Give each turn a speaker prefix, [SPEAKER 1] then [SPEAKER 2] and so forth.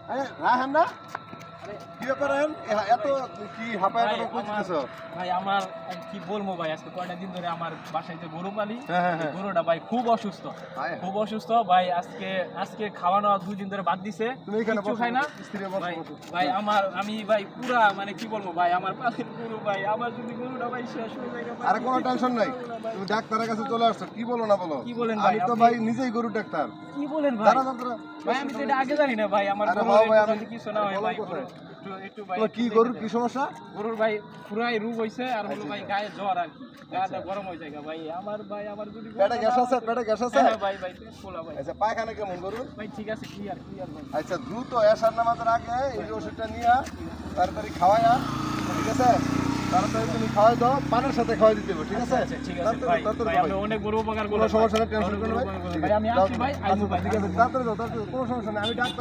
[SPEAKER 1] রাহেন না কি ব্যাপার রাহেন এত কি হাঁপায়
[SPEAKER 2] ভাই,
[SPEAKER 1] কথা কইতেছো?
[SPEAKER 2] ভাই আমার কি বলবো ভাই, আজকে কয়টা দিন ধরে আমার বাসায় যে গরু পালি,
[SPEAKER 1] হ্যাঁ।
[SPEAKER 2] গরুটা ভাই খুব অসুস্থ,
[SPEAKER 1] হায়।
[SPEAKER 2] খুব অসুস্থ ভাই। আজকে খাওয়ানো 2 দিন ধরে বাদ দিছে,
[SPEAKER 1] তুমি এখানে
[SPEAKER 2] কিচ্ছু
[SPEAKER 1] বসো,
[SPEAKER 2] খাই না
[SPEAKER 1] স্ত্রী বসো,
[SPEAKER 2] ভাই।
[SPEAKER 1] বসো।
[SPEAKER 2] ভাই আমি ভাই পুরা মানে কি বলবো ভাই, আমার পাশের গরু ভাই, আমার যদি গরুটা ভাই শেষ হয়ে যায় ভাই,
[SPEAKER 1] আরে কোনো
[SPEAKER 2] কি
[SPEAKER 1] টেনশন নাই,
[SPEAKER 2] করবো না ভাই।
[SPEAKER 1] তুমি ডাক্তারের কাছে চলে আসছো, কি বলো না বলো।
[SPEAKER 2] কি বলেন ভাই,
[SPEAKER 1] আমি তো
[SPEAKER 2] আপনি-
[SPEAKER 1] ভাই নিজেই গরু ডাক্তার।
[SPEAKER 2] কি বলেন ভাই?
[SPEAKER 1] দাঁড়া দাঁড়া
[SPEAKER 2] ভাই আমি তো এটা আগে জানি না ভাই, আমার
[SPEAKER 1] আরে
[SPEAKER 2] গরুর
[SPEAKER 1] বাবা ভাই,
[SPEAKER 2] একটু
[SPEAKER 1] আমি-
[SPEAKER 2] যদি কিছু না হয়
[SPEAKER 1] বলো
[SPEAKER 2] ভাই,
[SPEAKER 1] কোথায়?
[SPEAKER 2] একটু ভাই
[SPEAKER 1] তোমার কি
[SPEAKER 2] একটু
[SPEAKER 1] গরুর
[SPEAKER 2] দেখে
[SPEAKER 1] কি
[SPEAKER 2] দেন।
[SPEAKER 1] সমস্যা?
[SPEAKER 2] গরুর ভাই পুরাই রূপ হইছে, আর হলো
[SPEAKER 1] আচ্ছা,
[SPEAKER 2] ভাই
[SPEAKER 1] আচ্ছা।
[SPEAKER 2] গায়ে জ্বর আর কি, গাটা গরম হয়ে যায় ভাই। আমার যদি
[SPEAKER 1] পেটে গ্যাস আছে, পেটে গ্যাস আছে।
[SPEAKER 2] হ্যাঁ ভাই পেট ফোলা ভাই।
[SPEAKER 1] আচ্ছা পায়খানা কেমন গরুর?
[SPEAKER 2] ভাই ঠিক আছে, ক্লিয়ার ভাই।
[SPEAKER 1] আচ্ছা দ্রুত এশার নামাজের আগে এই যে ওষুধটা নিয়ে তাড়াতাড়ি খাওয়ায়া, ঠিক আছে? তাড়াতাড়ি তুমি খাওয়াই দাও, পানের সাথে খাওয়াই দিতে হবে, ঠিক আছে?
[SPEAKER 2] আচ্ছা ঠিক আছে
[SPEAKER 1] তাড়াতাড়ি
[SPEAKER 2] ভাই,
[SPEAKER 1] দাও, তাড়াতাড়ি
[SPEAKER 2] ভাই
[SPEAKER 1] দাও
[SPEAKER 2] আপনি
[SPEAKER 1] ভাই।
[SPEAKER 2] অনেক গরু উপকার
[SPEAKER 1] কোনো
[SPEAKER 2] করলেন
[SPEAKER 1] সমস্যা নেই,
[SPEAKER 2] ভাই।
[SPEAKER 1] টেনশন
[SPEAKER 2] অনেক
[SPEAKER 1] করো
[SPEAKER 2] গরু
[SPEAKER 1] ভাই।
[SPEAKER 2] উপকার করলেন।
[SPEAKER 1] ঠিক
[SPEAKER 2] ভাই
[SPEAKER 1] আছে,
[SPEAKER 2] আমি
[SPEAKER 1] দাও,
[SPEAKER 2] আসি ভাই,
[SPEAKER 1] আচ্ছা,
[SPEAKER 2] আইবো ভাই।
[SPEAKER 1] ঠিক আছে, তাড়াতাড়ি দাও, কোনো সমস্যা নেই, আমি ডাক্তার